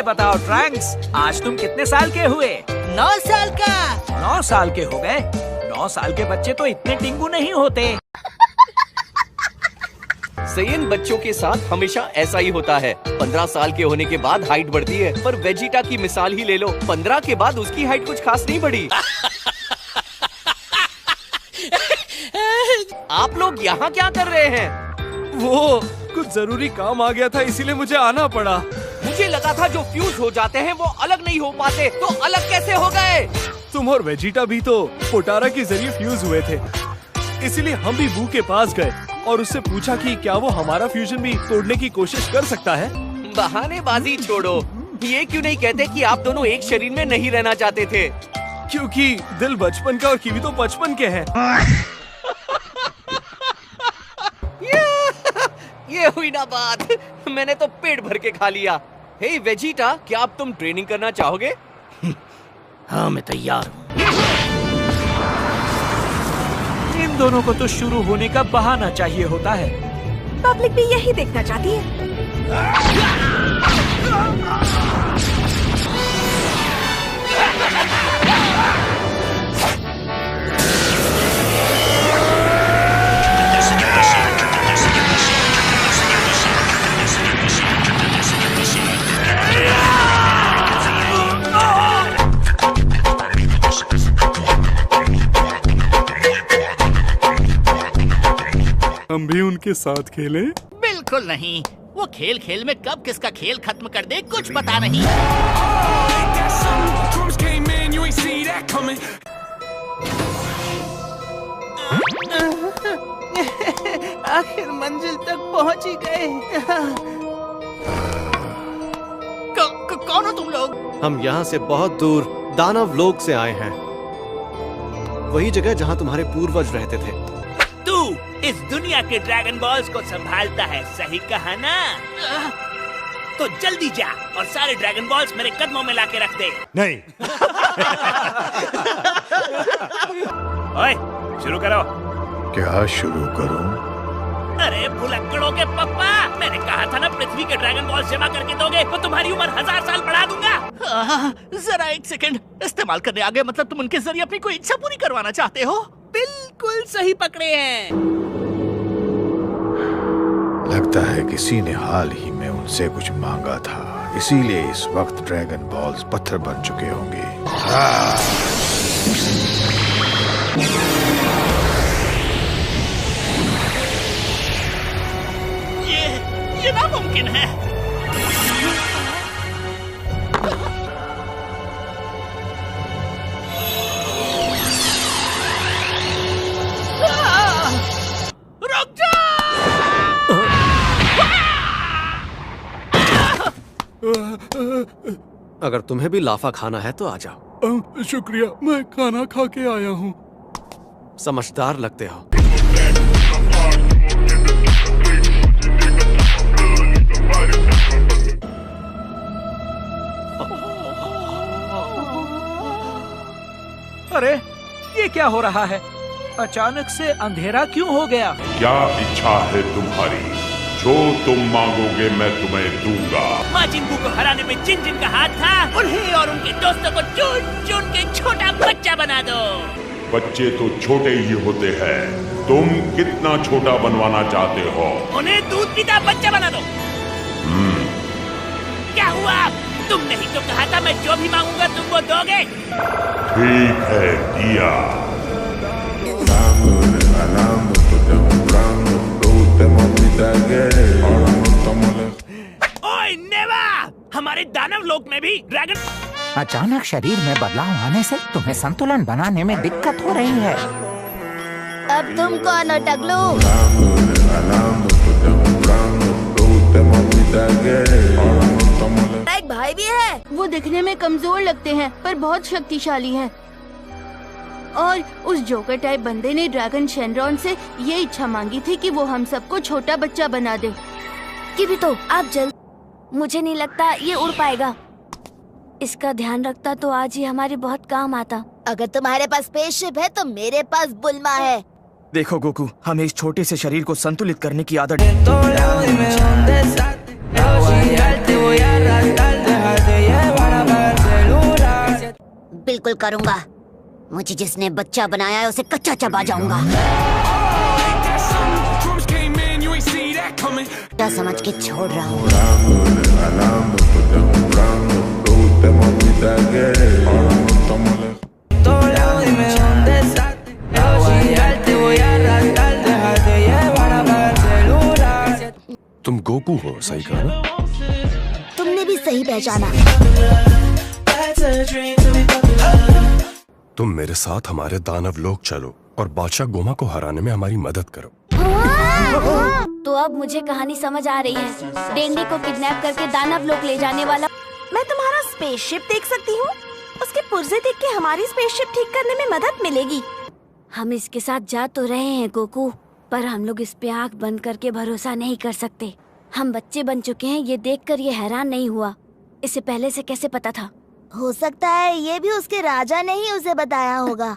बताओ ट्रैंक्स, आज तुम कितने साल के हुए? 9 साल का। 9 साल के हो गए? 9 साल के बच्चे तो इतने टिंगू नहीं होते। सेयन बच्चों के साथ हमेशा ऐसा ही होता है। 15 साल के होने के बाद हाइट बढ़ती है, पर वेजिटा की मिसाल ही ले लो, 15 के बाद उसकी हाइट कुछ खास नहीं बढ़ी। आप लोग यहाँ क्या कर रहे हैं? वो कुछ जरूरी काम आ गया था, इसीलिए मुझे आना पड़ा। मुझे लगा था जो फ्यूज हो जाते हैं वो अलग नहीं हो पाते, तो अलग कैसे हो गए? तुम और वेजिटा भी तो पोटारा के जरिए फ्यूज हुए थे, इसीलिए हम भी बू के पास गए और उससे पूछा कि क्या वो हमारा फ्यूजन भी तोड़ने की कोशिश कर सकता है। बहानेबाजी छोड़ो, ये क्यों नहीं कहते कि आप दोनों एक शरीर में नहीं रहना चाहते थे? क्योंकि दिल बचपन का और कीवी तो बचपन के हैं। ये हुई ना बात, मैंने तो पेट भर के खा लिया। हे वेजिटा, क्या अब तुम ट्रेनिंग करना चाहोगे? हाँ, मैं तैयार हूँ। इन दोनों को तो शुरू होने का बहाना चाहिए होता है। पब्लिक भी यही देखना चाहती है। हम भी उनके साथ खेलें? बिल्कुल नहीं, वो खेल खेल में कब किसका खेल खत्म कर दे कुछ पता नहीं। आखिर मंजिल तक पहुंच ही गए। कौन हो तुम लोग? हम यहाँ से बहुत दूर दानव लोक से आए हैं, वही जगह जहाँ तुम्हारे पूर्वज रहते थे। तू इस दुनिया के ड्रैगन बॉल्स को संभालता है, सही कहा ना? तो जल्दी जा और सारे ड्रैगन बॉल्स मेरे कदमों में लाके रख दे। नहीं। ओए, शुरू करो। क्या शुरू करूं? अरे भुलक्कड़ों के पप्पा, मैंने कहा था ना पृथ्वी के ड्रैगन बॉल्स जमा करके दोगे तो तुम्हारी उम्र 1000 साल बढ़ा दूंगा। जरा एक सेकंड, इस्तेमाल करने आ गए मतलब तुम उनके जरिए अपनी कोई इच्छा पूरी करवाना चाहते हो? बिल्कुल सही पकड़े हैं। लगता है किसी ने हाल ही में उनसे कुछ मांगा था, इसीलिए इस वक्त ड्रैगन बॉल्स पत्थर बन चुके होंगे। ये नामुमकिन है। रुक जा! अगर तुम्हें भी लाफा खाना है तो आ जाओ। शुक्रिया, मैं खाना खा के आया हूँ। समझदार लगते हो। अरे ये क्या हो रहा है? अचानक से अंधेरा क्यों हो गया? क्या इच्छा है तुम्हारी? जो तुम मांगोगे मैं तुम्हें दूंगा। माजिन को हराने में जिन जिन का हाथ था, उन्हें और उनके दोस्तों को चुन चुन के छोटा बच्चा बना दो। बच्चे तो छोटे ही होते हैं, तुम कितना छोटा बनवाना चाहते हो? उन्हें दूध पीता बच्चा बना दो। क्या हुआ? तुमने ही तो कहा था मैं जो भी मांगूंगा तुम वो दोगे। ठीक है, दिया। ओए नेवा, हमारे दानव लोक में भी ड्रैगन। अचानक शरीर में बदलाव आने से तुम्हें संतुलन बनाने में दिक्कत हो रही है। अब तुम कौन हो टगलू? एक भाई भी है। वो दिखने में कमजोर लगते हैं पर बहुत शक्तिशाली हैं। और उस जोकर टाइप बंदे ने ड्रैगन शेनरॉन से ये इच्छा मांगी थी कि वो हम सबको छोटा बच्चा बना दे। कि भी तो आप जल्द, मुझे नहीं लगता ये उड़ पाएगा। इसका ध्यान रखता तो आज ही हमारे बहुत काम आता। अगर तुम्हारे पास स्पेसशिप है तो मेरे पास बुल्मा है। देखो गोकू, हमें इस छोटे से शरीर को संतुलित करने की आदत है। बिल्कुल करूँगा। मुझे जिसने बच्चा बनाया है उसे कच्चा चबा जाऊंगा। क्या समझ के छोड़ रहा हूँ। तुम गोकू हो, सही कहा ना? तुमने भी सही पहचाना। तुम मेरे साथ हमारे दानव लोक चलो और बादशाह गोमा को हराने में हमारी मदद करो। तो अब मुझे कहानी समझ आ रही है। डेंडी को किडनैप करके दानव लोक ले जाने वाला। मैं तुम्हारा स्पेसशिप देख सकती हूँ? उसके पुर्जे देख के हमारी स्पेसशिप ठीक करने में मदद मिलेगी। हम इसके साथ जा तो रहे हैं गोकू, पर हम लोग इस पे आँख बंद करके भरोसा नहीं कर सकते। हम बच्चे बन चुके हैं, ये देखकर ये हैरान नहीं हुआ। इसे पहले से कैसे पता था? हो सकता है ये भी उसके राजा ने ही उसे बताया होगा।